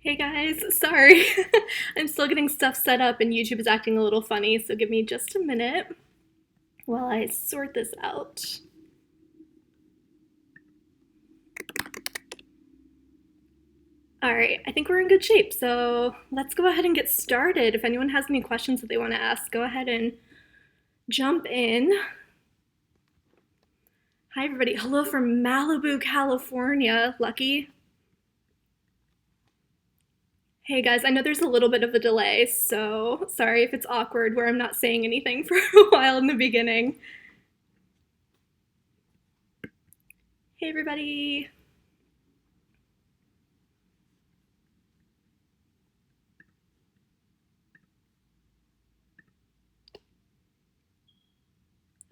Hey guys, sorry. I'm still getting stuff set up and YouTube is acting a little funny, so give me just a minute while I sort this out. All right, I think we're in good shape, so let's go ahead and get started. If anyone has any questions that they want to ask, go ahead and jump in. Hi everybody, hello from Malibu, California, Lucky. Hey guys, I know there's a little bit of a delay, so sorry if it's awkward where I'm not saying anything for a while in the beginning. Hey everybody.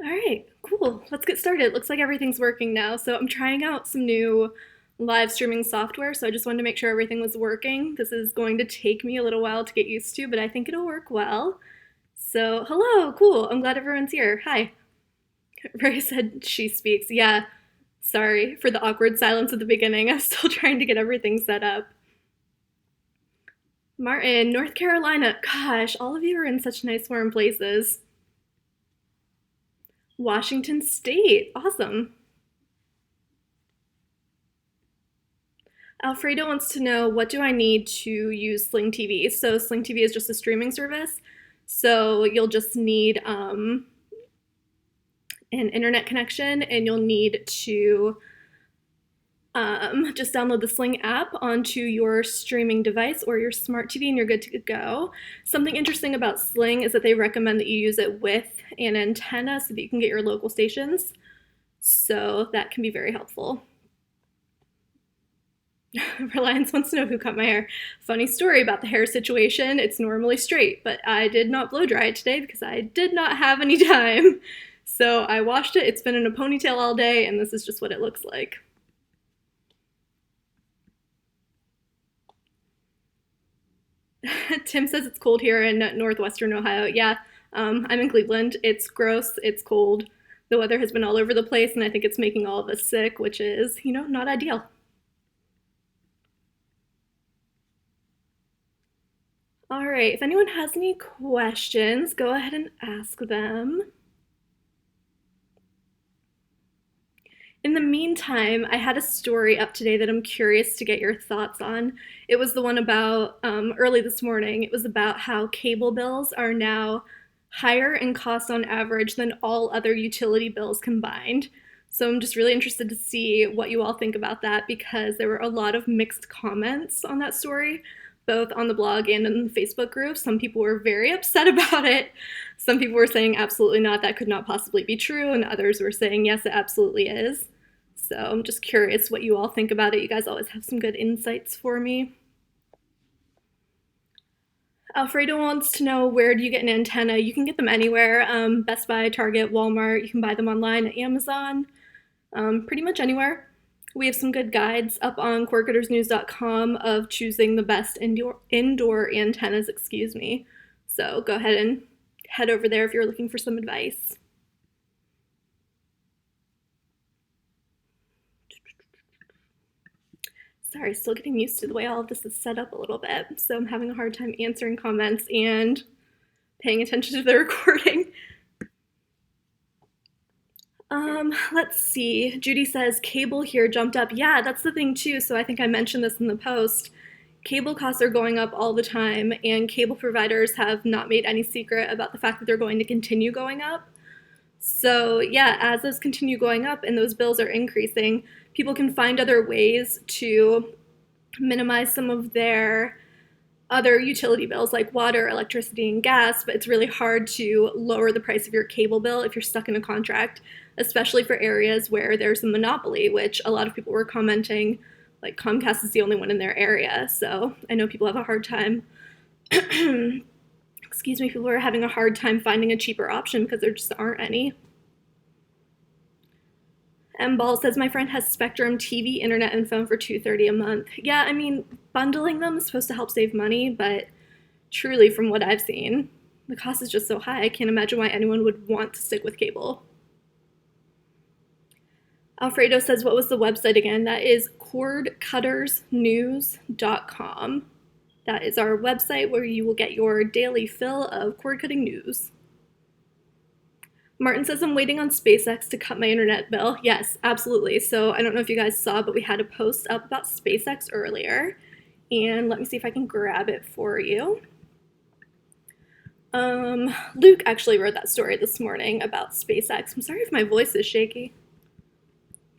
All right, cool. Let's get started. It looks like everything's working now. So I'm trying out some new live streaming software, so I just wanted to make sure everything was working. This is going to take me a little while to get used to, but I think it'll work well. So, hello, cool. I'm glad everyone's here. Hi. Ray said she speaks. Yeah, sorry for the awkward silence at the beginning. I'm still trying to get everything set up. Martin, North Carolina. Gosh, all of you are in such nice warm places. Washington State. Awesome. Alfredo wants to know, what do I need to use Sling TV? So Sling TV is just a streaming service. So you'll just need an internet connection, and you'll need to just download the Sling app onto your streaming device or your smart TV, and you're good to go. Something interesting about Sling is that they recommend that you use it with an antenna so that you can get your local stations. So that can be very helpful. Reliance wants to know who cut my hair. Funny story about the hair situation. It's normally straight, but I did not blow dry it today because I did not have any time. So I washed it. It's been in a ponytail all day, and this is just what it looks like. Tim says it's cold here in northwestern Ohio. Yeah, I'm in Cleveland. It's gross. It's cold. The weather has been all over the place, and I think it's making all of us sick, which is, not ideal. All right, if anyone has any questions, go ahead and ask them. In the meantime, I had a story up today that I'm curious to get your thoughts on. It was the one about early this morning. It was about how cable bills are now higher in cost on average than all other utility bills combined. So I'm just really interested to see what you all think about that, because there were a lot of mixed comments on that story, both on the blog and in the Facebook group. Some people were very upset about it. Some people were saying absolutely not, that could not possibly be true, and others were saying yes, it absolutely is. So I'm just curious what you all think about it. You guys always have some good insights for me. Alfredo wants to know, where do you get an antenna? You can get them anywhere. Best Buy, Target, Walmart. You can buy them online at Amazon. Pretty much anywhere. We have some good guides up on quirkittersnews.com of choosing the best indoor antennas, So go ahead and head over there if you're looking for some advice. Sorry, still getting used to the way all of this is set up a little bit, so I'm having a hard time answering comments and paying attention to the recording. Let's see. Judy says cable here jumped up. Yeah, that's the thing too. So I think I mentioned this in the post. Cable costs are going up all the time, and cable providers have not made any secret about the fact that they're going to continue going up. So yeah, as those continue going up and those bills are increasing, people can find other ways to minimize some of their other utility bills like water, electricity, and gas, but it's really hard to lower the price of your cable bill if you're stuck in a contract, especially for areas where there's a monopoly, which a lot of people were commenting, like Comcast is the only one in their area. So I know people have a hard time, people are having a hard time finding a cheaper option because there just aren't any. M Ball says, my friend has Spectrum TV, internet, and phone for $230 a month. Yeah, I mean, bundling them is supposed to help save money, but truly, from what I've seen, the cost is just so high. I can't imagine why anyone would want to stick with cable. Alfredo says, what was the website again? That is cordcuttersnews.com. That is our website where you will get your daily fill of cord-cutting news. Martin says, I'm waiting on SpaceX to cut my internet bill. Yes, absolutely. So I don't know if you guys saw, but we had a post up about SpaceX earlier. And let me see if I can grab it for you. Luke actually wrote that story this morning about SpaceX. I'm sorry if my voice is shaky.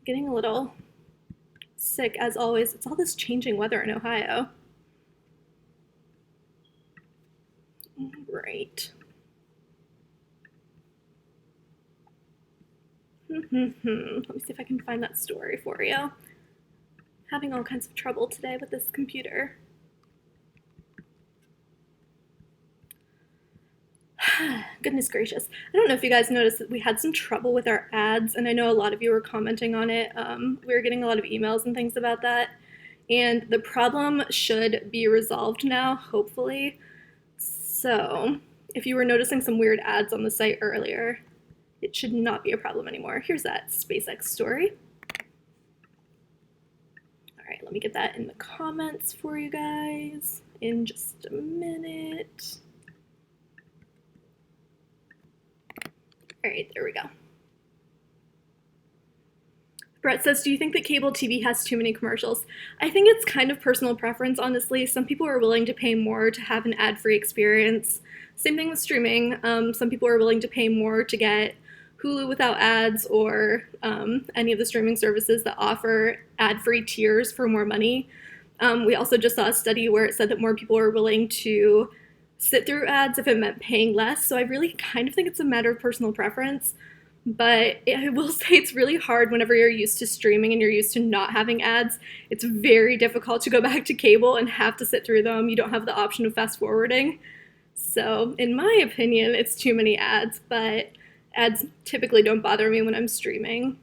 Getting a little sick as always. It's all this changing weather in Ohio. Right. Let me see if I can find that story for you. Having all kinds of trouble today with this computer. Goodness gracious. I don't know if you guys noticed that we had some trouble with our ads, and I know a lot of you were commenting on it. We were getting a lot of emails and things about that, and the problem should be resolved now, hopefully. So if you were noticing some weird ads on the site earlier, it should not be a problem anymore. Here's that SpaceX story. All right, let me get that in the comments for you guys in just a minute. All right, there we go. Brett says, do you think that cable TV has too many commercials? I think it's kind of personal preference, honestly. Some people are willing to pay more to have an ad-free experience. Same thing with streaming. Some people are willing to pay more to get Hulu without ads or any of the streaming services that offer ad-free tiers for more money. We also just saw a study where it said that more people are willing to sit through ads if it meant paying less. So I really kind of think it's a matter of personal preference. But I will say it's really hard whenever you're used to streaming and you're used to not having ads. It's very difficult to go back to cable and have to sit through them. You don't have the option of fast forwarding. So in my opinion, it's too many ads, but ads typically don't bother me when I'm streaming.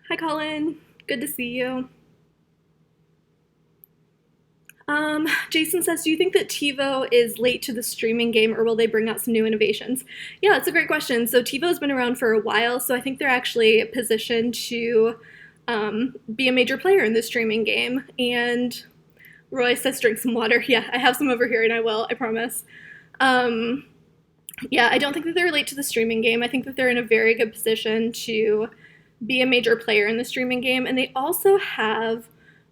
Hi, Colin. Good to see you. Jason says, do you think that Tivo is late to the streaming game, or will they bring out some new innovations? Yeah, that's a great question. So Tivo's been around for a while, so I think they're actually positioned to be a major player in the streaming game. And Roy says, drink some water. Yeah, I have some over here, and I will, I promise. Yeah, I don't think that they're late to the streaming game. I think that they're in a very good position to be a major player in the streaming game, and they also have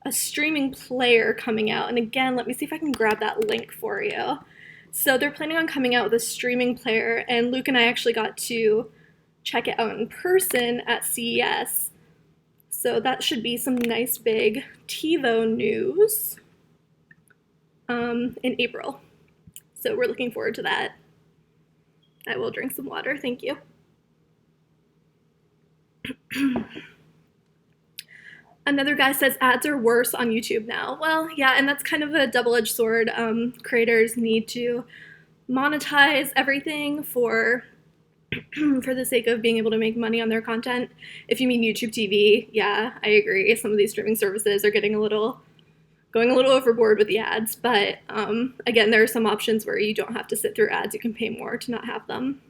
a streaming player coming out. And again, let me see if I can grab that link for you. So they're planning on coming out with a streaming player, and Luke and I actually got to check it out in person at CES. So that should be some nice big Tivo news in April. So we're looking forward to that. I will drink some water, thank you. Another guy says ads are worse on YouTube now. Well, yeah, and that's kind of a double-edged sword. Creators need to monetize everything for the sake of being able to make money on their content. If you mean YouTube TV, yeah, I agree. Some of these streaming services are going a little overboard with the ads, but again, there are some options where you don't have to sit through ads. You can pay more to not have them.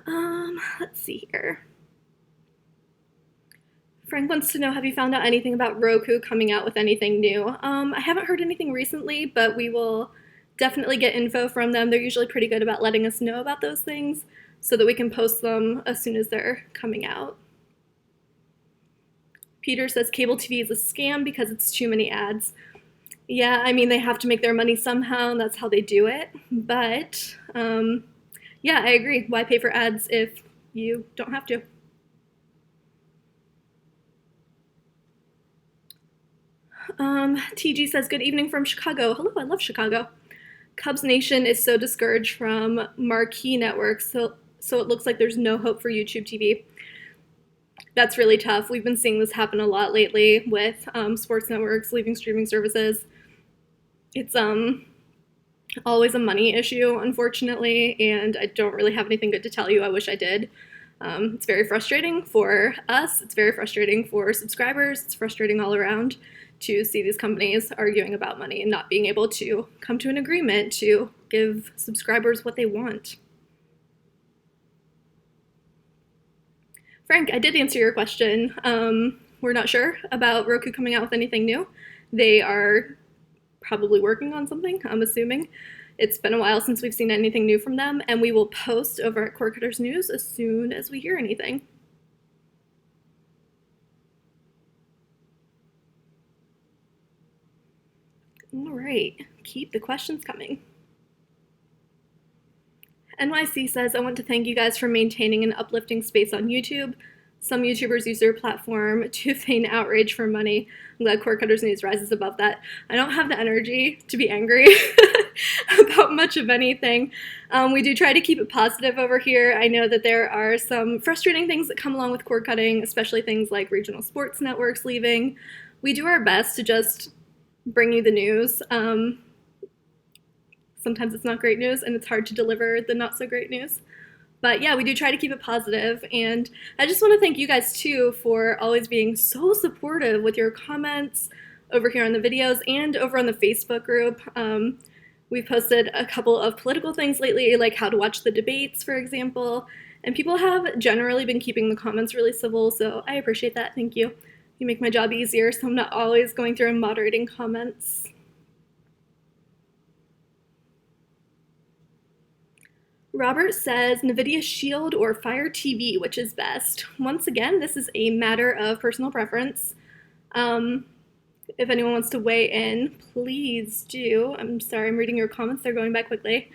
Let's see here. Frank wants to know, have you found out anything about Roku coming out with anything new? I haven't heard anything recently, but we will definitely get info from them. They're usually pretty good about letting us know about those things so that we can post them as soon as they're coming out. Peter says cable TV is a scam because it's too many ads. Yeah, I mean, they have to make their money somehow, and that's how they do it. But yeah, I agree. Why pay for ads if you don't have to? TG says, good evening from Chicago. Hello, I love Chicago. Cubs Nation is so discouraged from marquee networks, so it looks like there's no hope for YouTube TV. That's really tough. We've been seeing this happen a lot lately with sports networks leaving streaming services. It's always a money issue, unfortunately, and I don't really have anything good to tell you. I wish I did. It's very frustrating for us. It's very frustrating for subscribers. It's frustrating all around to see these companies arguing about money and not being able to come to an agreement to give subscribers what they want. Frank, I did answer your question we're not sure about Roku coming out with anything new. They are probably working on something, I'm assuming. It's been a while since we've seen anything new from them, and we will post over at Cord Cutters News as soon as we hear anything. All right, keep the questions coming. NYC says, I want to thank you guys for maintaining an uplifting space on YouTube. Some YouTubers use their platform to feign outrage for money. I'm glad Cord Cutters News rises above that. I don't have the energy to be angry about much of anything. We do try to keep it positive over here. I know that there are some frustrating things that come along with cord cutting, especially things like regional sports networks leaving. We do our best to just bring you the news. Sometimes it's not great news, and it's hard to deliver the not so great news. But yeah, we do try to keep it positive, and I just want to thank you guys too for always being so supportive with your comments over here on the videos and over on the Facebook group. We've posted a couple of political things lately, like how to watch the debates, for example, and people have generally been keeping the comments really civil, so I appreciate that. Thank you. You make my job easier, so I'm not always going through and moderating comments. Robert says, Nvidia Shield or Fire TV, which is best? Once again, this is a matter of personal preference. If anyone wants to weigh in, please do. I'm sorry, I'm reading your comments. They're going by quickly.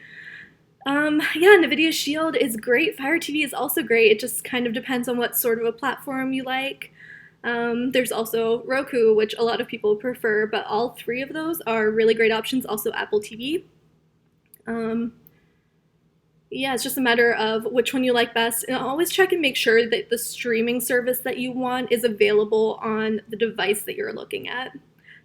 Yeah, Nvidia Shield is great. Fire TV is also great. It just kind of depends on what sort of a platform you like. There's also Roku, which a lot of people prefer, but all three of those are really great options. Also Apple TV. Yeah, it's just a matter of which one you like best, and always check and make sure that the streaming service that you want is available on the device that you're looking at.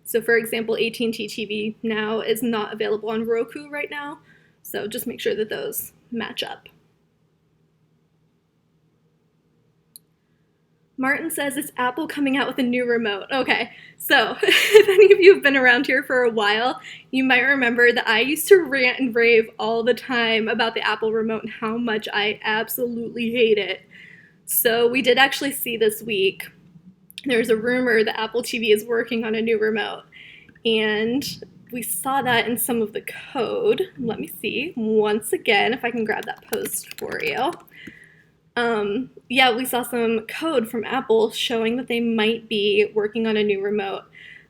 So for example, AT&T TV now is not available on Roku right now, so just make sure that those match up. Martin says, it's Apple coming out with a new remote. Okay, so if any of you have been around here for a while, you might remember that I used to rant and rave all the time about the Apple remote and how much I absolutely hate it. So we did actually see this week, there's a rumor that Apple TV is working on a new remote, and we saw that in some of the code. Let me see once again if I can grab that post for you. Yeah, we saw some code from Apple showing that they might be working on a new remote.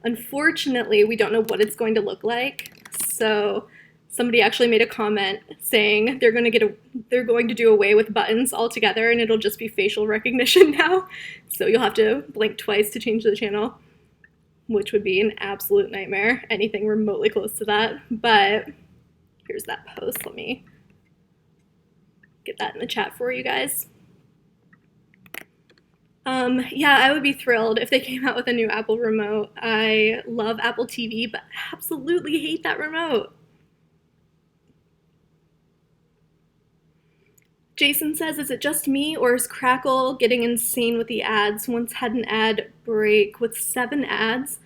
Unfortunately, we don't know what it's going to look like. So somebody actually made a comment saying they're going to do away with buttons altogether, and it'll just be facial recognition now. So you'll have to blink twice to change the channel, which would be an absolute nightmare. Anything remotely close to that. But here's that post. Let me get that in the chat for you guys. Yeah, I would be thrilled if they came out with a new Apple remote. I love Apple TV, but absolutely hate that remote. Jason says, is it just me, or is Crackle getting insane with the ads? Once had an ad break with 7 ads,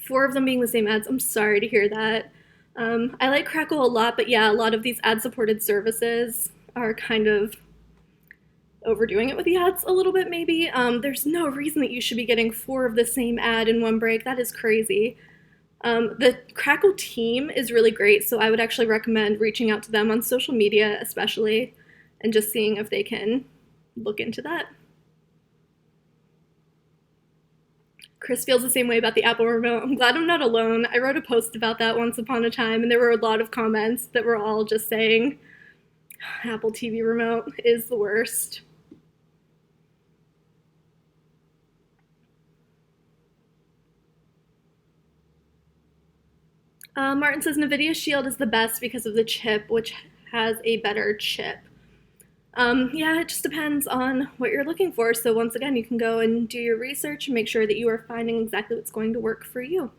4 of them being the same ads. I'm sorry to hear that. I like Crackle a lot, but yeah, a lot of these ad-supported services are kind of overdoing it with the ads a little bit, maybe. There's no reason that you should be getting 4 of the same ad in one break. That is crazy. The Crackle team is really great, so I would actually recommend reaching out to them on social media especially, and just seeing if they can look into that. Chris feels the same way about the Apple remote. I'm glad I'm not alone. I wrote a post about that once upon a time, and there were a lot of comments that were all just saying, Apple TV remote is the worst. Martin says, Nvidia Shield is the best because of the chip, which has a better chip. Yeah, it just depends on what you're looking for. So once again, you can go and do your research and make sure that you are finding exactly what's going to work for you.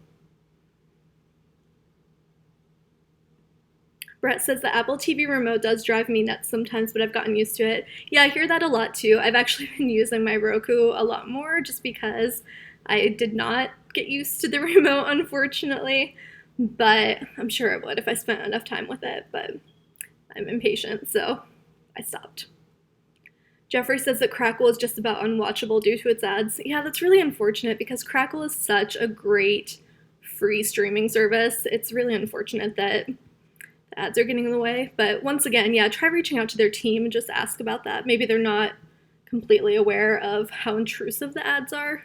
Brett says the Apple TV remote does drive me nuts sometimes, but I've gotten used to it. Yeah, I hear that a lot too. I've actually been using my Roku a lot more just because I did not get used to the remote, unfortunately. But I'm sure I would if I spent enough time with it, but I'm impatient, so I stopped. Jeffrey says that Crackle is just about unwatchable due to its ads. Yeah, that's really unfortunate because Crackle is such a great free streaming service. It's really unfortunate that the ads are getting in the way. But once again, yeah, try reaching out to their team and just ask about that. Maybe they're not completely aware of how intrusive the ads are.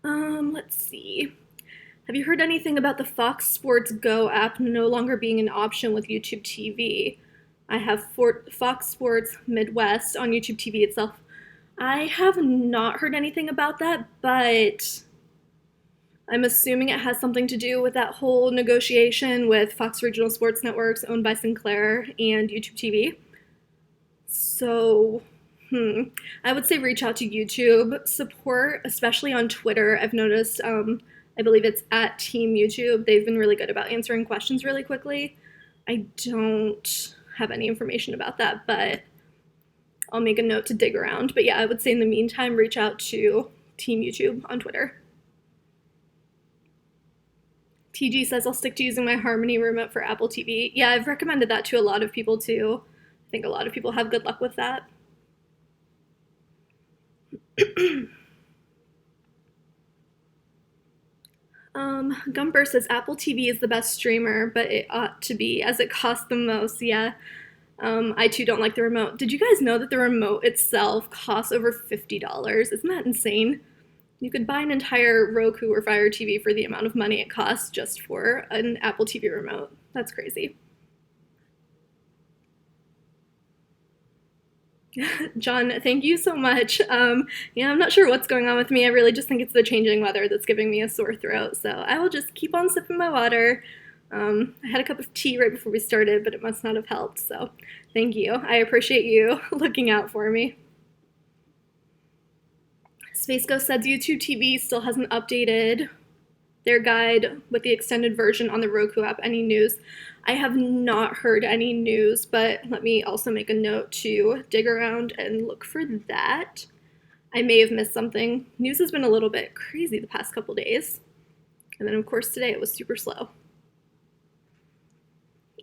Let's see. Have you heard anything about the Fox Sports Go app no longer being an option with YouTube TV? I have Fox Sports Midwest on YouTube TV itself. I have not heard anything about that, but I'm assuming it has something to do with that whole negotiation with Fox Regional Sports Networks owned by Sinclair and YouTube TV. So, I would say reach out to YouTube support, especially on Twitter. I've noticed, I believe it's at Team YouTube. They've been really good about answering questions really quickly. I don't have any information about that, but I'll make a note to dig around. But yeah, I would say in the meantime, reach out to Team YouTube on Twitter. TG says, I'll stick to using my Harmony remote for Apple TV. Yeah, I've recommended that to a lot of people too. I think a lot of people have good luck with that. Gumper says, Apple TV is the best streamer, but it ought to be, as it costs the most. Yeah, I too don't like the remote. Did you guys know that the remote itself costs over $50? Isn't that insane? You could buy an entire Roku or Fire TV for the amount of money it costs just for an Apple TV remote. That's crazy. John, thank you so much. Yeah, I'm not sure what's going on with me. I really just think it's the changing weather that's giving me a sore throat. So I will just keep on sipping my water. I had a cup of tea right before we started, but it must not have helped. So thank you. I appreciate you looking out for me. Space Ghost says YouTube TV still hasn't updated their guide with the extended version on the Roku app. Any news? I have not heard any news, but let me also make a note to dig around and look for that. I may have missed something. News has been a little bit crazy the past couple days. And then, of course, today it was super slow.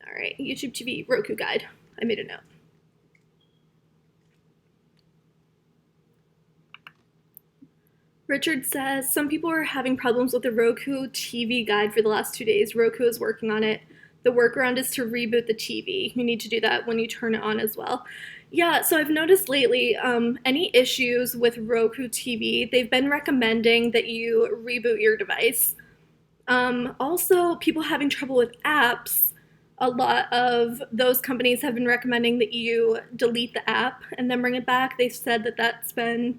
All right, YouTube TV Roku guide. I made a note. Richard says, some people are having problems with the Roku TV guide for the last 2 days. Roku is working on it. The workaround is to reboot the TV. You need to do that when you turn it on as well. Yeah, so I've noticed lately, any issues with Roku TV, they've been recommending that you reboot your device. Also, people having trouble with apps, a lot of those companies have been recommending that you delete the app and then bring it back. They've said that that's been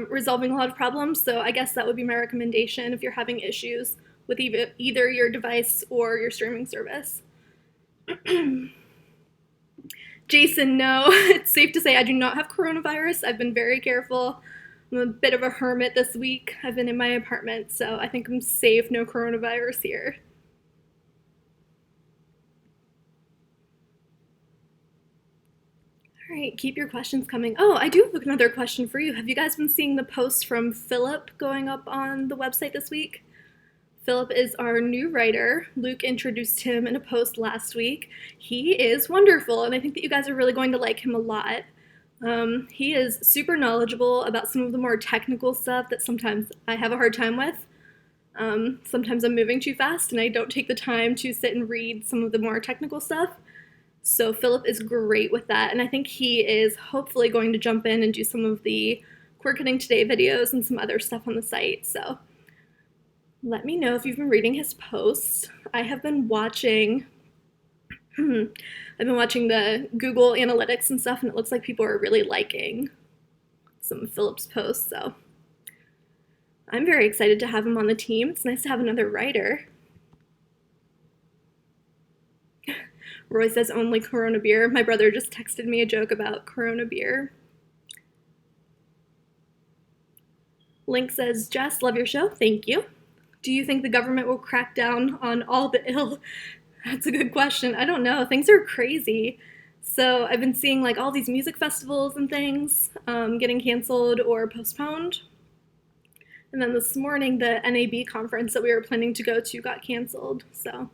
resolving a lot of problems, so I guess that would be my recommendation if you're having issues with either your device or your streaming service. Jason, no, it's safe to say I do not have coronavirus. I've been very careful. I'm a bit of a hermit this week. I've been in my apartment, so I think I'm safe. No coronavirus here. All right, keep your questions coming. Oh, I do have another question for you. Have you guys been seeing the posts from Philip going up on the website this week? Philip is our new writer. Luke introduced him in a post last week. He is wonderful, and I think that you guys are really going to like him a lot. He is super knowledgeable about some of the more technical stuff that sometimes I have a hard time with. Sometimes I'm moving too fast and I don't take the time to sit and read some of the more technical stuff. So Philip is great with that, and I think he is hopefully going to jump in and do some of the Cord Cutting Today videos and some other stuff on the site. So let me know if you've been reading his posts. I have been watching the Google Analytics and stuff, and it looks like people are really liking some of Philip's posts, so I'm very excited to have him on the team. It's nice to have another writer. Roy says only Corona beer. My brother just texted me a joke about Corona beer. Link says, Jess, love your show. Thank you. Do you think the government will crack down on all the ill? That's a good question. I don't know. Things are crazy. So I've been seeing like all these music festivals and things getting canceled or postponed. And then this morning, the NAB conference that we were planning to go to got canceled. So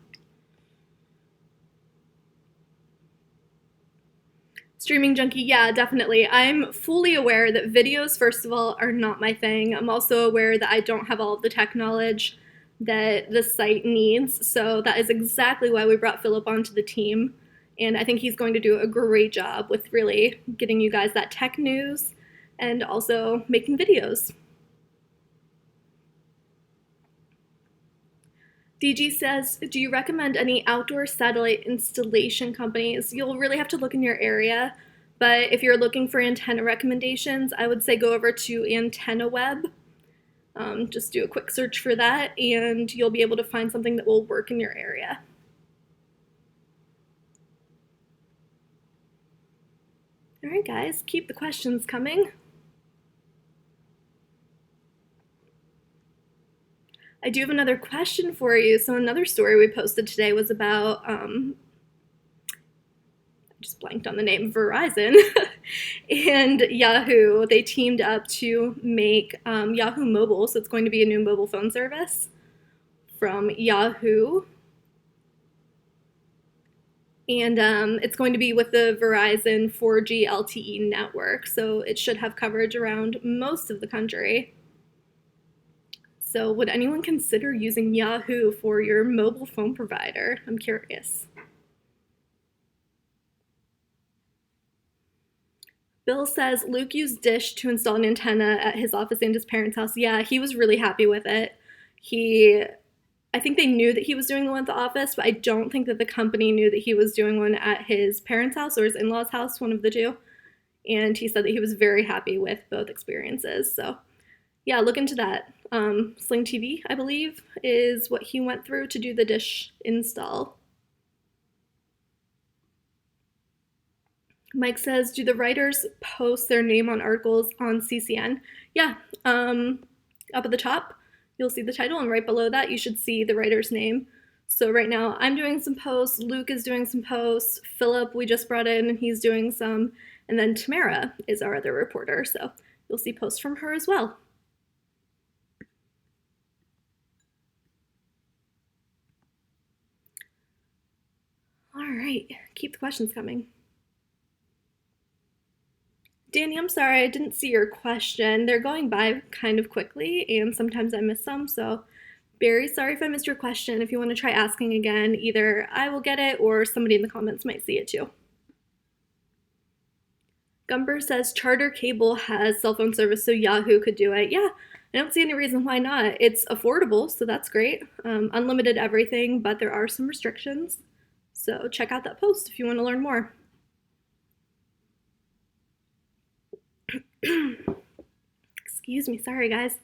Streaming junkie, yeah, definitely. I'm fully aware that videos, first of all, are not my thing. I'm also aware that I don't have all of the tech knowledge that the site needs. So that is exactly why we brought Philip onto the team. And I think he's going to do a great job with really getting you guys that tech news and also making videos. DG says, do you recommend any outdoor satellite installation companies? You'll really have to look in your area, but if you're looking for antenna recommendations, I would say go over to Antenna Web. Just do a quick search for that, and you'll be able to find something that will work in your area. All right, guys, keep the questions coming. I do have another question for you. So another story we posted today was about, I just blanked on the name, Verizon and Yahoo. They teamed up to make Yahoo Mobile, so it's going to be a new mobile phone service from Yahoo. And it's going to be with the Verizon 4G LTE network, so it should have coverage around most of the country. So would anyone consider using Yahoo for your mobile phone provider? I'm curious. Bill says Luke used Dish to install an antenna at his office and his parents' house. Yeah, he was really happy with it. I think they knew that he was doing the one at the office, but I don't think that the company knew that he was doing one at his parents' house or his in-laws' house, one of the two. And he said that he was very happy with both experiences. So yeah, look into that. Sling TV, I believe, is what he went through to do the Dish install. Mike says, do the writers post their name on articles on CCN? Yeah, up at the top, you'll see the title, and right below that, you should see the writer's name. So right now, I'm doing some posts, Luke is doing some posts, Philip we just brought in, and he's doing some, and then Tamara is our other reporter, so you'll see posts from her as well. All right, keep the questions coming. Danny, I'm sorry, I didn't see your question. They're going by kind of quickly, and sometimes I miss some, so very sorry if I missed your question. If you want to try asking again, either I will get it or somebody in the comments might see it too. Gumber says Charter Cable has cell phone service, so Yahoo could do it. Yeah, I don't see any reason why not. It's affordable, so that's great. Unlimited everything, but there are some restrictions. So check out that post if you want to learn more. Excuse me, sorry guys.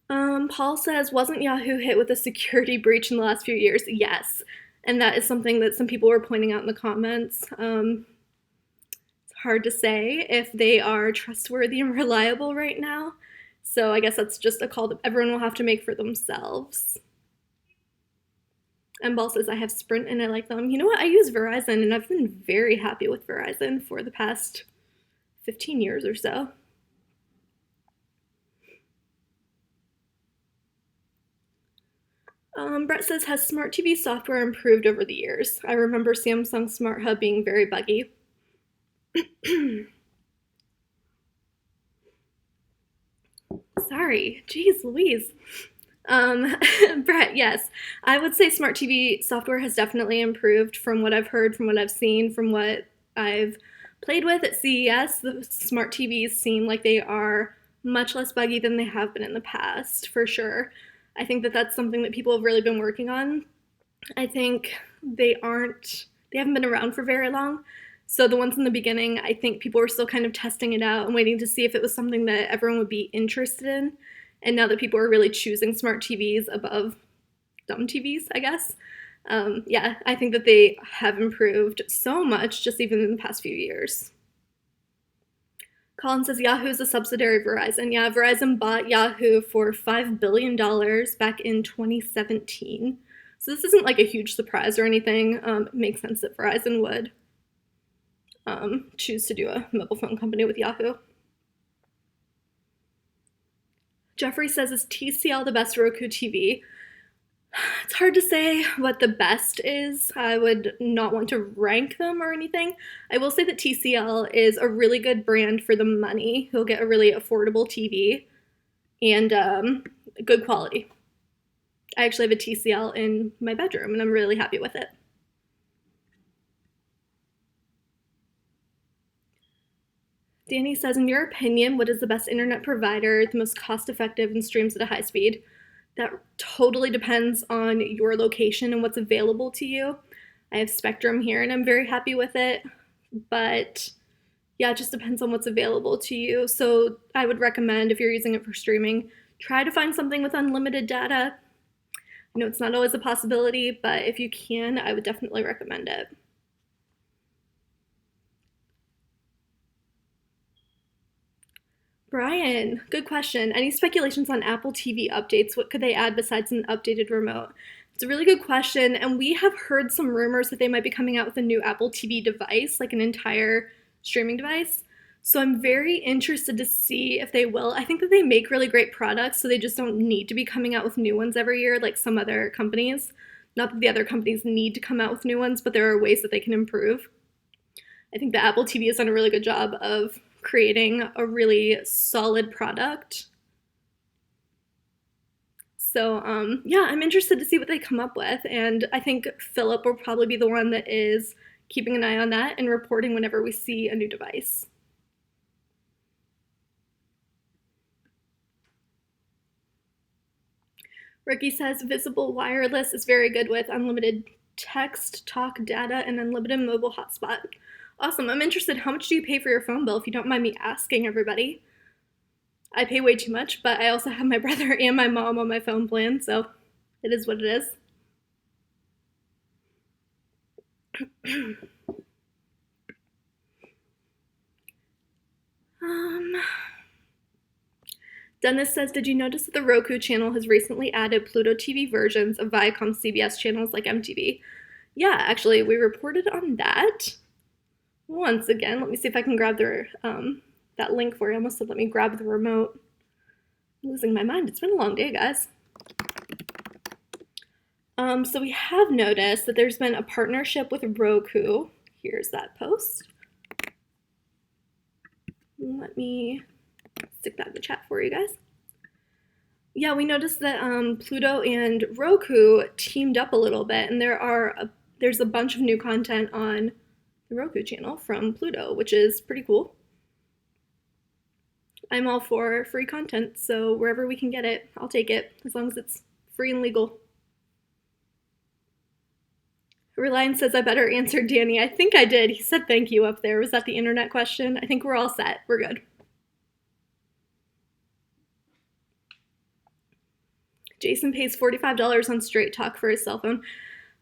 Paul says, wasn't Yahoo hit with a security breach in the last few years? Yes, and that is something that some people were pointing out in the comments. It's hard to say if they are trustworthy and reliable right now, so I guess that's just a call that everyone will have to make for themselves. And Ball says, I have Sprint and I like them. You know what? I use Verizon and I've been very happy with Verizon for the past 15 years or so. Brett says, has Smart TV software improved over the years? I remember Samsung Smart Hub being very buggy. Sorry, geez Louise. Brett, yes, I would say Smart TV software has definitely improved from what I've heard, from what I've seen, from what I've played with at CES. The Smart TVs seem like they are much less buggy than they have been in the past, for sure. I think that that's something that people have really been working on. I think they haven't been around for very long. So the ones in the beginning, I think people were still kind of testing it out and waiting to see if it was something that everyone would be interested in. And now that people are really choosing smart TVs above dumb TVs, I guess, yeah, I think that they have improved so much just even in the past few years. Colin says Yahoo is a subsidiary of Verizon. Yeah, Verizon bought Yahoo for $5 billion back in 2017. So this isn't like a huge surprise or anything. It makes sense that Verizon would choose to do a mobile phone company with Yahoo. Jeffrey says, is TCL the best Roku TV? It's hard to say what the best is. I would not want to rank them or anything. I will say that TCL is a really good brand for the money. You'll get a really affordable TV and good quality. I actually have a TCL in my bedroom and I'm really happy with it. Danny says, in your opinion, what is the best internet provider, the most cost effective, and streams at a high speed? That totally depends on your location and what's available to you. I have Spectrum here and I'm very happy with it, but yeah, it just depends on what's available to you. So I would recommend, if you're using it for streaming, try to find something with unlimited data. I know it's not always a possibility, but if you can, I would definitely recommend it. Brian, good question. Any speculations on Apple TV updates? What could they add besides an updated remote? It's a really good question, and we have heard some rumors that they might be coming out with a new Apple TV device, like an entire streaming device. So I'm very interested to see if they will. I think that they make really great products, so they just don't need to be coming out with new ones every year like some other companies. Not that the other companies need to come out with new ones, but there are ways that they can improve. I think the Apple TV has done a really good job of creating a really solid product. So yeah, I'm interested to see what they come up with, and I think Philip will probably be the one that is keeping an eye on that and reporting whenever we see a new device. Ricky says Visible Wireless is very good with unlimited text, talk, data, and unlimited mobile hotspot. Awesome. I'm interested. How much do you pay for your phone bill, if you don't mind me asking, everybody? I pay way too much, but I also have my brother and my mom on my phone plan, so it is what it is. Dennis says, did you notice that the Roku channel has recently added Pluto TV versions of Viacom CBS channels like MTV? Yeah, actually, we reported on that. Once again, let me see if I can grab that link for you. I almost said let me grab the remote. I'm losing my mind. It's been a long day, guys. So we have noticed that there's been a partnership with Roku. Here's that post. Let me stick that in the chat for you guys. Yeah, we noticed that Pluto and Roku teamed up a little bit, and there's a bunch of new content on the Roku channel from Pluto, which is pretty cool. I'm all for free content, so wherever we can get it, I'll take it, as long as it's free and legal. Reliance says I better answer Danny. I think I did. He said thank you up there. Was that the internet question? I think we're all set. We're good. Jason pays $45 on Straight Talk for his cell phone.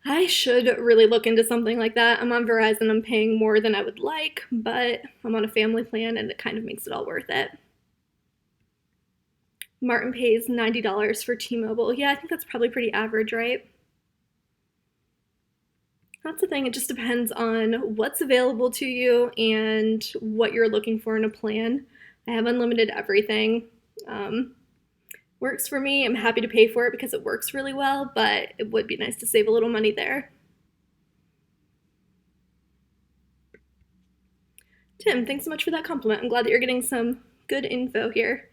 I should really look into something like that. I'm on Verizon. I'm paying more than I would like, but I'm on a family plan and it kind of makes it all worth it. Martin pays $90 for T-Mobile. Yeah, I think that's probably pretty average, right? That's the thing. It just depends on what's available to you and what you're looking for in a plan. I have unlimited everything. Works for me. I'm happy to pay for it because it works really well, but it would be nice to save a little money there. Tim, thanks so much for that compliment. I'm glad that you're getting some good info here.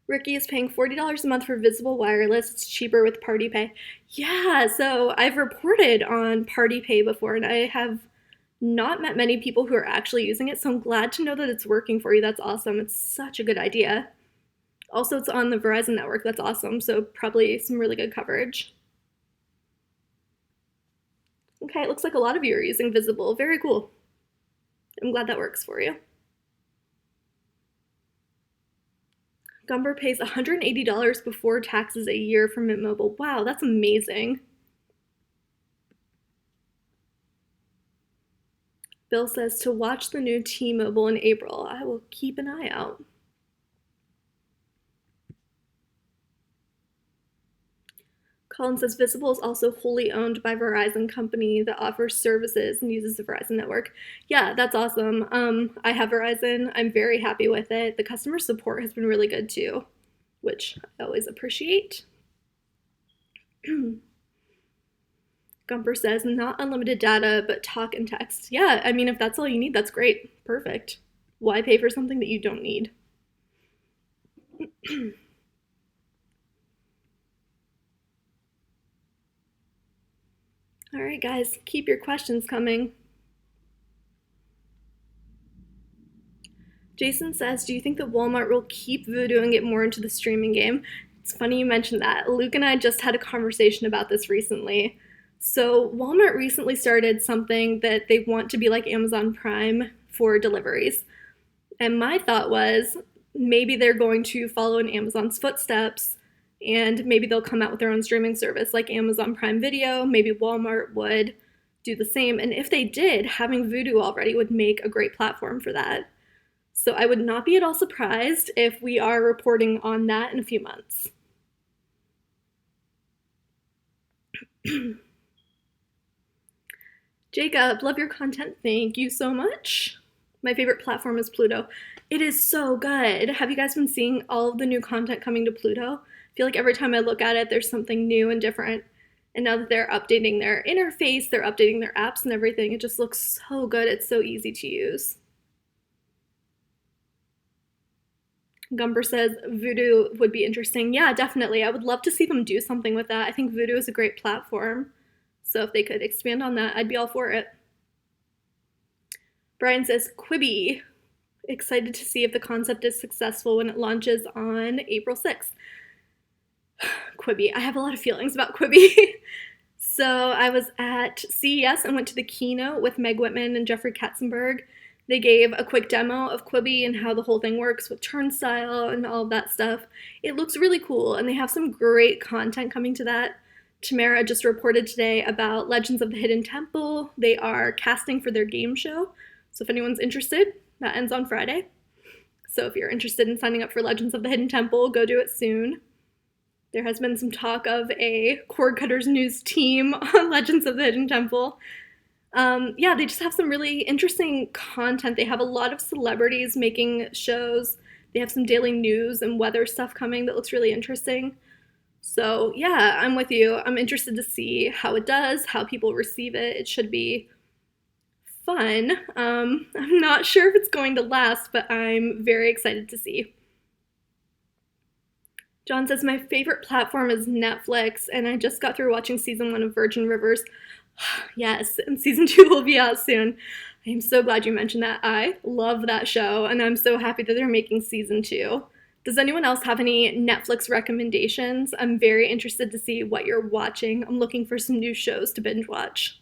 Ricky is paying $40 a month for Visible Wireless. It's cheaper with Party Pay. Yeah, so I've reported on Party Pay before, and I have not met many people who are actually using it, so I'm glad to know that it's working for you. That's awesome. It's such a good idea. Also, it's on the Verizon network. That's awesome, so probably some really good coverage. Okay, it looks like a lot of you are using Visible. Very cool. I'm glad that works for you. Gumber pays $180 before taxes a year for Mint Mobile. Wow, that's amazing. Bill says to watch the new T-Mobile in April. I will keep an eye out. Colin says Visible is also wholly owned by Verizon company that offers services and uses the Verizon network. Yeah, that's awesome. I have Verizon. I'm very happy with it. The customer support has been really good too. which I always appreciate. Gumper says, not unlimited data, but talk and text. Yeah, I mean, if that's all you need, that's great. Perfect. Why pay for something that you don't need? All right, guys, keep your questions coming. Jason says, do you think that Walmart will keep Vudu and get more into the streaming game? It's funny you mentioned that. Luke and I just had a conversation about this recently. So Walmart recently started something that they want to be like Amazon Prime for deliveries. And my thought was maybe they're going to follow in Amazon's footsteps and maybe they'll come out with their own streaming service like Amazon Prime Video. Maybe Walmart would do the same. And if they did, having Vudu already would make a great platform for that. So I would not be at all surprised if we are reporting on that in a few months. Jacob, love your content. Thank you so much. My favorite platform is Pluto. It is so good. Have you guys been seeing all of the new content coming to Pluto? I feel like every time I look at it, there's something new and different. And now that they're updating their interface, they're updating their apps and everything, it just looks so good. It's so easy to use. Gumber says Vudu would be interesting. Yeah, definitely. I would love to see them do something with that. I think Vudu is a great platform. So if they could expand on that, I'd be all for it. Brian says Quibi. Excited to see if the concept is successful when it launches on April 6th. Quibi. I have a lot of feelings about Quibi. So I was at CES and went to the keynote with Meg Whitman and Jeffrey Katzenberg. They gave a quick demo of Quibi and how the whole thing works with Turnstile and all of that stuff. It looks really cool, and they have some great content coming to that. Tamara just reported today about Legends of the Hidden Temple. They are casting for their game show. So if anyone's interested, that ends on Friday. So if you're interested in signing up for Legends of the Hidden Temple, go do it soon. There has been some talk of a Cord Cutters News team on Legends of the Hidden Temple. Yeah, they just have some really interesting content. They have a lot of celebrities making shows. They have some daily news and weather stuff coming that looks really interesting. So yeah, I'm with you. I'm interested to see how it does, how people receive it. It should be fun. I'm not sure if it's going to last, but I'm very excited to see. John says, my favorite platform is Netflix, and I just got through watching season 1 of Virgin Rivers. Yes, and season 2 will be out soon. I am so glad you mentioned that. I love that show, and I'm so happy that they're making season 2. Does anyone else have any Netflix recommendations? I'm very interested to see what you're watching. I'm looking for some new shows to binge watch.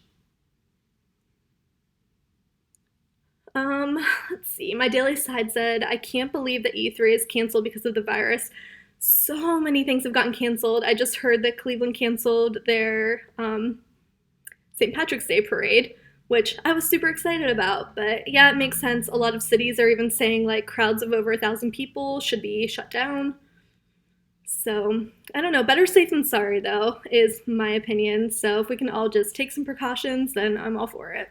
Let's see. My Daily Side said, I can't believe that E3 is canceled because of the virus. So many things have gotten canceled. I just heard that Cleveland canceled their St. Patrick's Day parade, which I was super excited about. But yeah, it makes sense. A lot of cities are even saying like crowds of over 1,000 people should be shut down. So I don't know. Better safe than sorry, though, is my opinion. So if we can all just take some precautions, then I'm all for it.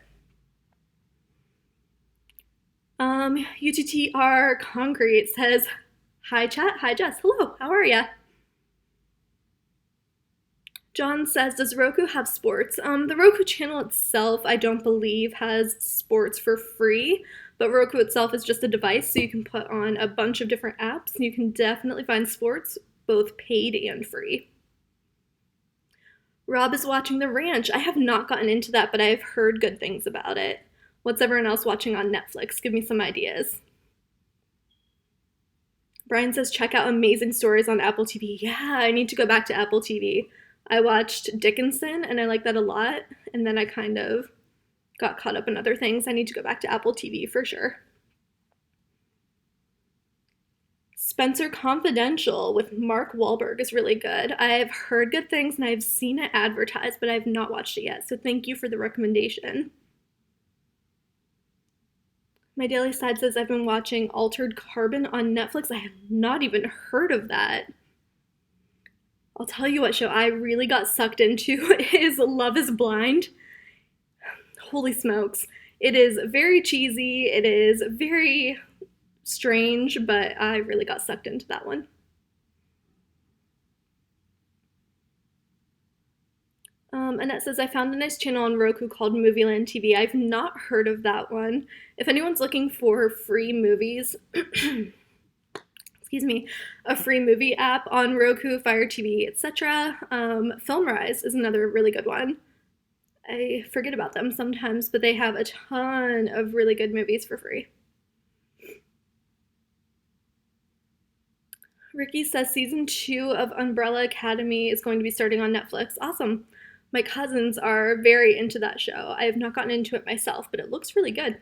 UTTR Concrete says, hi chat, hi Jess, hello, how are ya? John says, does Roku have sports? The Roku channel itself, I don't believe, has sports for free, but Roku itself is just a device, so you can put on a bunch of different apps, and you can definitely find sports, both paid and free. Rob is watching The Ranch. I have not gotten into that, but I've heard good things about it. What's everyone else watching on Netflix? Give me some ideas. Brian says, check out Amazing Stories on Apple TV. Yeah, I need to go back to Apple TV. I watched Dickinson, and I like that a lot, and then I kind of got caught up in other things. I need to go back to Apple TV for sure. Spencer Confidential with Mark Wahlberg is really good. I've heard good things, and I've seen it advertised, but I've not watched it yet, so thank you for the recommendation. My Daily Side says, I've been watching Altered Carbon on Netflix. I have not even heard of that. I'll tell you what show I really got sucked into is Love is Blind. Holy smokes. It is very cheesy. It is very strange, but I really got sucked into that one. Annette says, I found a nice channel on Roku called Movieland TV. I've not heard of that one. If anyone's looking for free movies, excuse me, a free movie app on Roku, Fire TV, etc., FilmRise is another really good one. I forget about them sometimes, but they have a ton of really good movies for free. Ricky says season 2 of Umbrella Academy is going to be starting on Netflix. Awesome. My cousins are very into that show. I have not gotten into it myself, but it looks really good.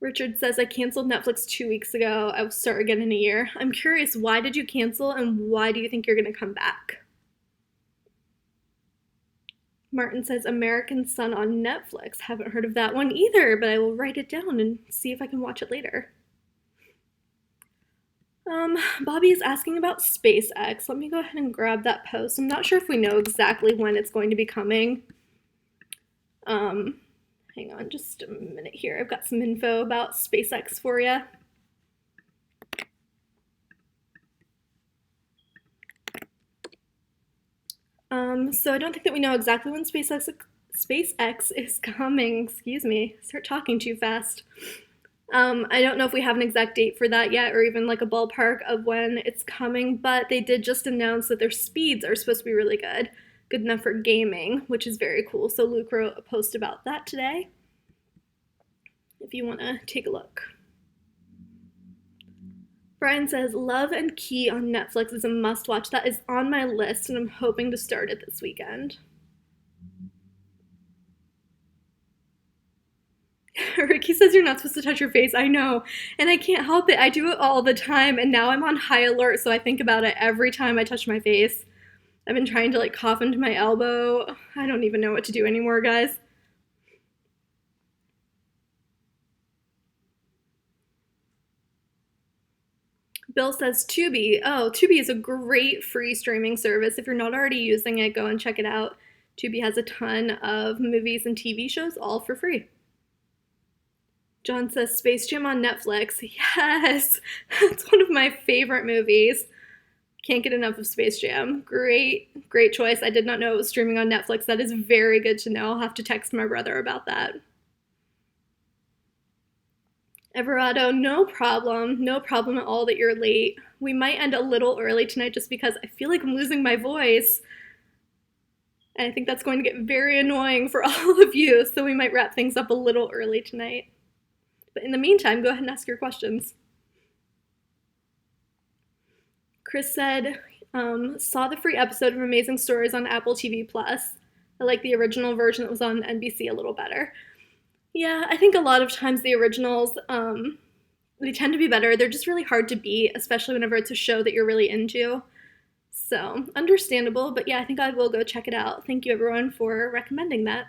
Richard says, I canceled Netflix 2 weeks ago. I will start again in a year. I'm curious, why did you cancel and why do you think you're going to come back? Martin says, American Son on Netflix. Haven't heard of that one either, but I will write it down and see if I can watch it later. Bobby is asking about SpaceX. Let me go ahead and grab that post. I'm not sure if we know exactly when it's going to be coming. Hang on just a minute here. I've got some info about SpaceX for you. So I don't think that we know exactly when SpaceX is coming. Excuse me, start talking too fast. I don't know if we have an exact date for that yet or even like a ballpark of when it's coming, but they did just announce that their speeds are supposed to be really good. Good enough for gaming, which is very cool. So Luke wrote a post about that today, if you want to take a look. Brian says, Love and Key on Netflix is a must-watch. That is on my list, and I'm hoping to start it this weekend. Ricky says you're not supposed to touch your face. I know, and I can't help it. I do it all the time, and now I'm on high alert, so I think about it every time I touch my face. I've been trying to like cough into my elbow. I don't even know what to do anymore, guys. Bill says Tubi. Oh, Tubi is a great free streaming service. If you're not already using it, go and check it out. Tubi has a ton of movies and TV shows all for free. John says Space Jam on Netflix. Yes, it's one of my favorite movies. Can't get enough of Space Jam. Great choice. I did not know it was streaming on Netflix. That is very good to know. I'll have to text my brother about that. Everardo, no problem at all that you're late. We might end a little early tonight just because I feel like I'm losing my voice. And I think that's going to get very annoying for all of you, so we might wrap things up a little early tonight. But in the meantime, go ahead and ask your questions. Chris said, saw the free episode of Amazing Stories on Apple TV+. I like the original version that was on NBC a little better. Yeah, I think a lot of times the originals, they tend to be better. They're just really hard to beat, especially whenever it's a show that you're really into. So, understandable, but yeah, I think I will go check it out. Thank you, everyone, for recommending that.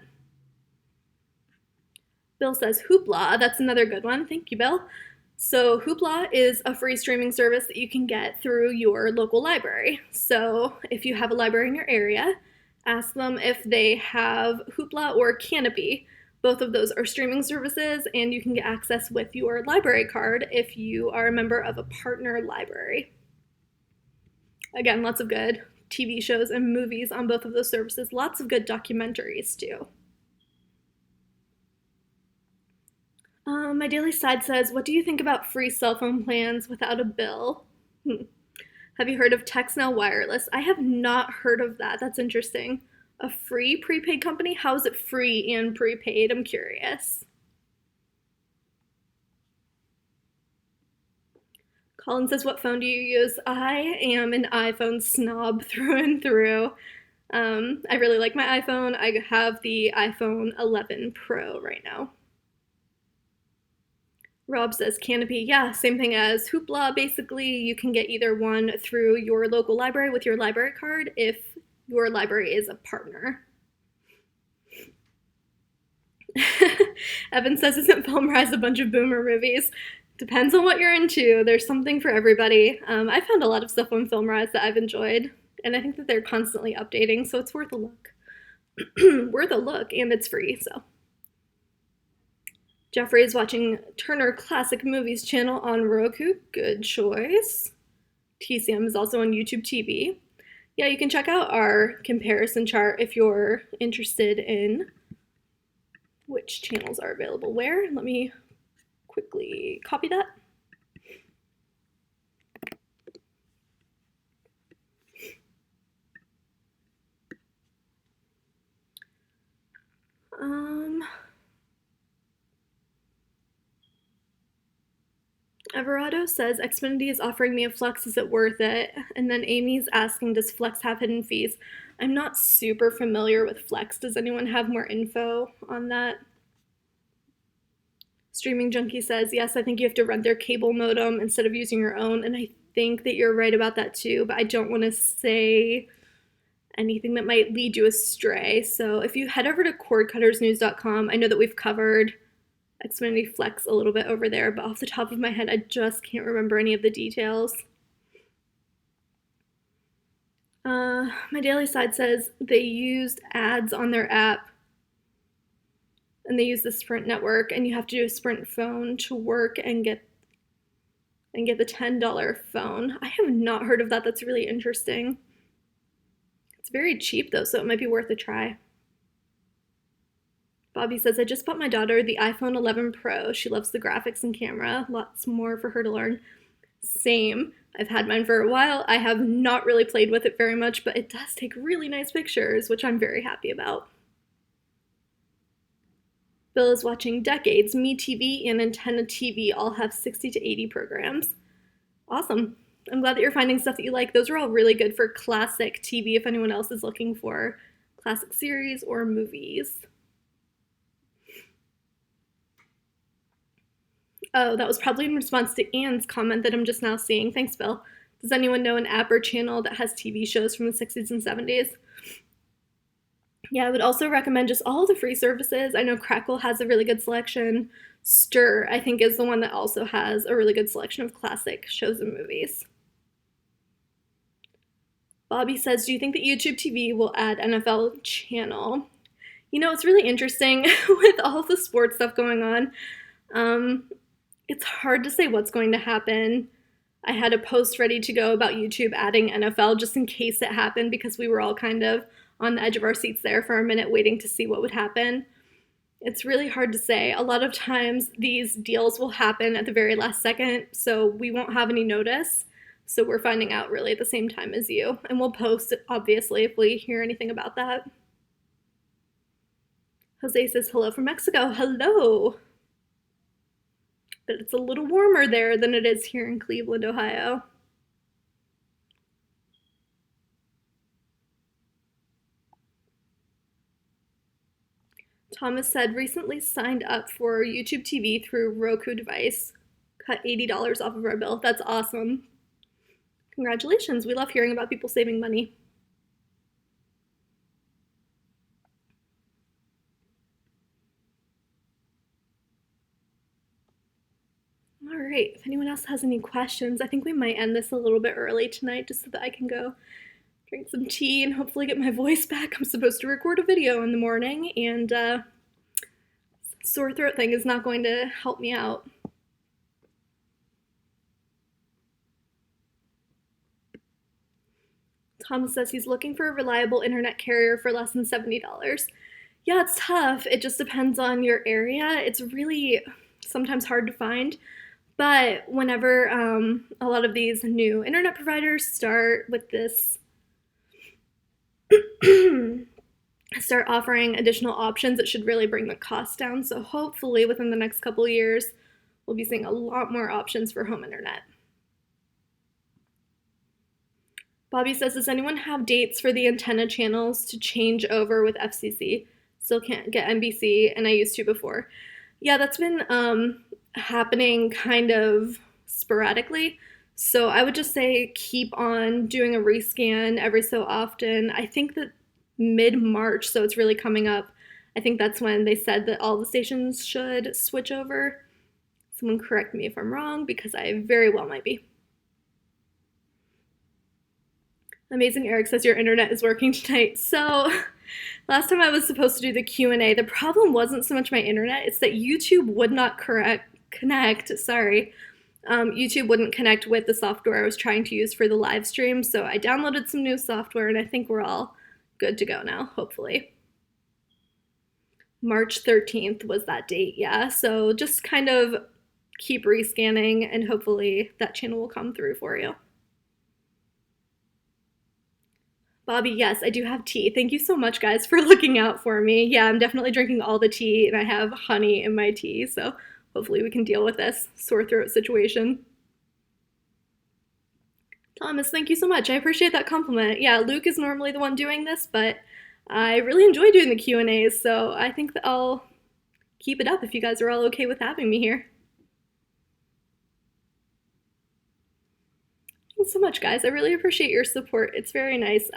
Bill says Hoopla. That's another good one. Thank you, Bill. So Hoopla is a free streaming service that you can get through your local library. So if you have a library in your area, ask them if they have Hoopla or Canopy. Both of those are streaming services, and you can get access with your library card if you are a member of a partner library. Again, lots of good TV shows and movies on both of those services. Lots of good documentaries, too. My Daily Side says, what do you think about free cell phone plans without a bill? Have you heard of TextNow Wireless? I have not heard of that. That's interesting. A free prepaid company? How is it free and prepaid? I'm curious. Colin says, what phone do you use? I am an iPhone snob through and through. I really like my iPhone. I have the iPhone 11 Pro right now. Rob says Canopy. Yeah, same thing as Hoopla. Basically, you can get either one through your local library with your library card if your library is a partner. Evan says, isn't FilmRise a bunch of boomer movies? Depends on what you're into. There's something for everybody. I found a lot of stuff on FilmRise that I've enjoyed, and I think that they're constantly updating, so it's worth a look. Worth a look, and it's free, so. Jeffrey is watching Turner Classic Movies channel on Roku. Good choice. TCM is also on YouTube TV. Yeah, you can check out our comparison chart if you're interested in which channels are available where. Let me quickly copy that. Everardo says, Xfinity is offering me a Flex, is it worth it? And then Amy's asking, does Flex have hidden fees? I'm not super familiar with Flex. Does anyone have more info on that? Streaming Junkie says, yes, I think you have to rent their cable modem instead of using your own. And I think that you're right about that too, but I don't want to say anything that might lead you astray. So if you head over to cordcuttersnews.com, I know that we've covered Xfinity Flex a little bit over there, but off the top of my head, I just can't remember any of the details. My Daily Side says they used ads on their app and they use the Sprint network, and you have to do a Sprint phone to work and get the $10 phone. I have not heard of that. That's really interesting. It's very cheap though, so it might be worth a try. Bobby says, I just bought my daughter the iPhone 11 Pro. She loves the graphics and camera. Lots more for her to learn. Same. I've had mine for a while. I have not really played with it very much, but it does take really nice pictures, which I'm very happy about. Bill is watching Decades. MeTV and Antenna TV all have 60 to 80 programs. Awesome. I'm glad that you're finding stuff that you like. Those are all really good for classic TV if anyone else is looking for classic series or movies. Oh, that was probably in response to Anne's comment that I'm just now seeing. Thanks, Bill. Does anyone know an app or channel that has TV shows from the 60s and 70s? Yeah, I would also recommend just all the free services. I know Crackle has a really good selection. Stir, I think, is the one that also has a really good selection of classic shows and movies. Bobby says, do you think that YouTube TV will add NFL channel? You know, it's really interesting with all the sports stuff going on. It's hard to say what's going to happen. I had a post ready to go about YouTube adding NFL just in case it happened, because we were all kind of on the edge of our seats there for a minute waiting to see what would happen. It's really hard to say. A lot of times these deals will happen at the very last second, so we won't have any notice. So we're finding out really at the same time as you. And we'll post, obviously, if we hear anything about that. Jose says, hello from Mexico. Hello. But it's a little warmer there than it is here in Cleveland, Ohio. Thomas said, recently signed up for YouTube TV through Roku device. Cut $80 off of our bill. That's awesome. Congratulations. We love hearing about people saving money. All right, if anyone else has any questions, I think we might end this a little bit early tonight just so that I can go drink some tea and hopefully get my voice back. I'm supposed to record a video in the morning, and sore throat thing is not going to help me out. Thomas says he's looking for a reliable internet carrier for less than $70. Yeah, it's tough. It just depends on your area. It's really sometimes hard to find. But whenever a lot of these new internet providers start with this, start offering additional options, it should really bring the cost down. So hopefully within the next couple of years, we'll be seeing a lot more options for home internet. Bobby says, does anyone have dates for the antenna channels to change over with FCC? Still can't get NBC, and I used to before. Yeah, that's been happening kind of sporadically. So I would just say keep on doing a rescan every so often. I think that mid-March, so it's really coming up, I think that's when they said that all the stations should switch over. Someone correct me if I'm wrong, because I very well might be. Amazing Eric says your internet is working tonight. So last time I was supposed to do the Q&A, the problem wasn't so much my internet, it's that YouTube would not connect, YouTube wouldn't connect with the software I was trying to use for the live stream, so I downloaded some new software, and I think we're all good to go now, hopefully. March 13th was that date, yeah. So just kind of keep rescanning, and hopefully that channel will come through for you. Bobby, yes, I do have tea. Thank you so much, guys, for looking out for me. Yeah, I'm definitely drinking all the tea, and I have honey in my tea, so hopefully we can deal with this sore throat situation. Thomas, thank you so much. I appreciate that compliment. Yeah, Luke is normally the one doing this, but I really enjoy doing the Q&As, so I think that I'll keep it up if you guys are all okay with having me here. Thanks so much, guys. I really appreciate your support. It's very nice.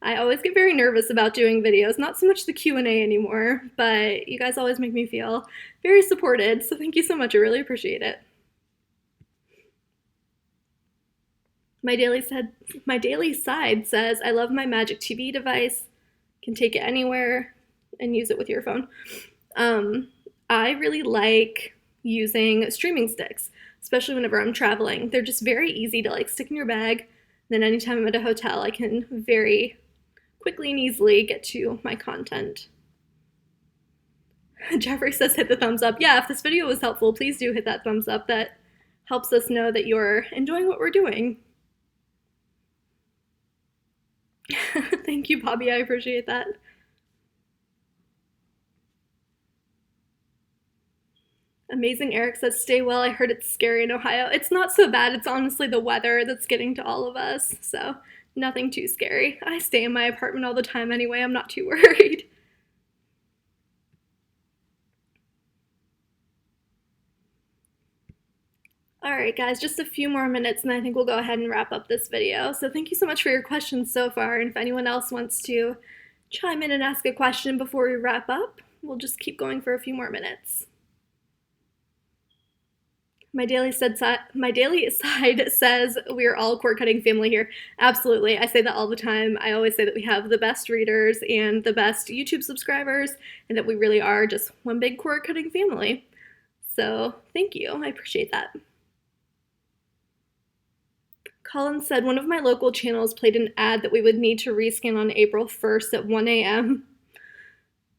I always get very nervous about doing videos, not so much the Q&A anymore, but you guys always make me feel very supported, so thank you so much. I really appreciate it. My daily side says, I love my Magic TV device, can take it anywhere and use it with your phone. I really like using streaming sticks, especially whenever I'm traveling. They're just very easy to like stick in your bag. Then anytime I'm at a hotel, I can very quickly and easily get to my content. Jeffrey says hit the thumbs up. Yeah, if this video was helpful, please do hit that thumbs up. That helps us know that you're enjoying what we're doing. Thank you, Bobby. I appreciate that. Amazing Eric says, stay well. I heard it's scary in Ohio. It's not so bad. It's honestly the weather that's getting to all of us. So nothing too scary. I stay in my apartment all the time anyway. I'm not too worried. Alright guys, just a few more minutes and I think we'll go ahead and wrap up this video. So thank you so much for your questions so far, and if anyone else wants to chime in and ask a question before we wrap up, we'll just keep going for a few more minutes. My daily side says we're all cord cutting family here. Absolutely, I say that all the time. I always say that we have the best readers and the best YouTube subscribers, and that we really are just one big cord cutting family. So thank you, I appreciate that. Colin said one of my local channels played an ad that we would need to rescan on April 1st at 1 a.m.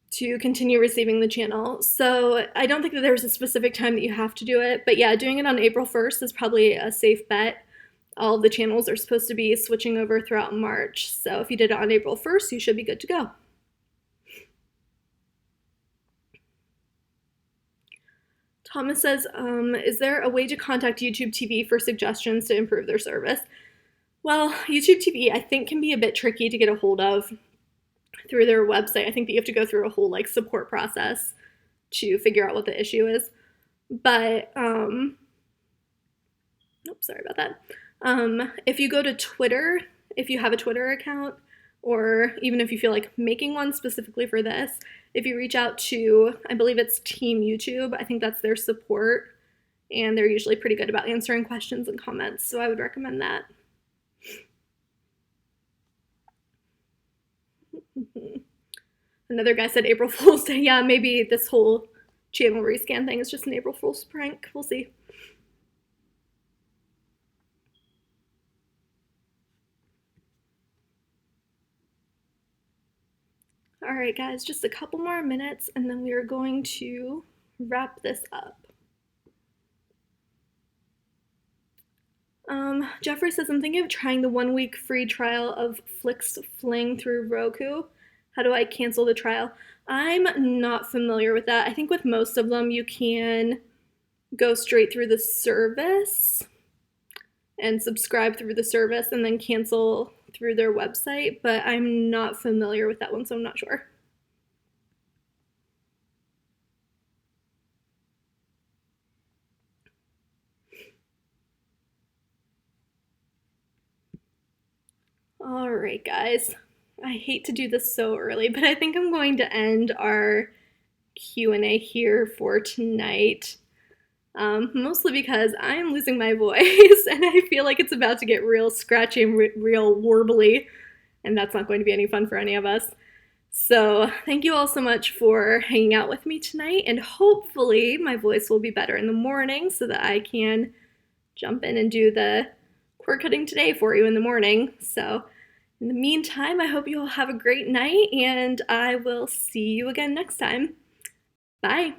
to continue receiving the channel. So I don't think that there's a specific time that you have to do it, but yeah, doing it on April 1st is probably a safe bet. All of the channels are supposed to be switching over throughout March, so if you did it on April 1st, you should be good to go. Thomas says, is there a way to contact YouTube TV for suggestions to improve their service? Well, YouTube TV I think can be a bit tricky to get a hold of through their website. I think that you have to go through a whole like support process to figure out what the issue is. But, oops, sorry about that. If you go to Twitter, if you have a Twitter account, or even if you feel like making one specifically for this, if you reach out to, I believe it's Team YouTube, I think that's their support, and they're usually pretty good about answering questions and comments, so I would recommend that. Another guy said April Fool's Day. Yeah, maybe this whole channel rescan thing is just an April Fool's prank. We'll see. Alright guys, just a couple more minutes and then we are going to wrap this up. Jeffrey says, I'm thinking of trying the 1-week free trial of Flix Fling through Roku. How do I cancel the trial? I'm not familiar with that. I think with most of them you can go straight through the service and subscribe through the service and then cancel through their website, but I'm not familiar with that one, so I'm not sure. All right, guys. I hate to do this so early, but I think I'm going to end our Q&A here for tonight. Mostly because I am losing my voice and I feel like it's about to get real scratchy and real warbly, and that's not going to be any fun for any of us. So thank you all so much for hanging out with me tonight, and hopefully my voice will be better in the morning so that I can jump in and do the cord cutting today for you in the morning. So in the meantime, I hope you all have a great night, and I will see you again next time. Bye.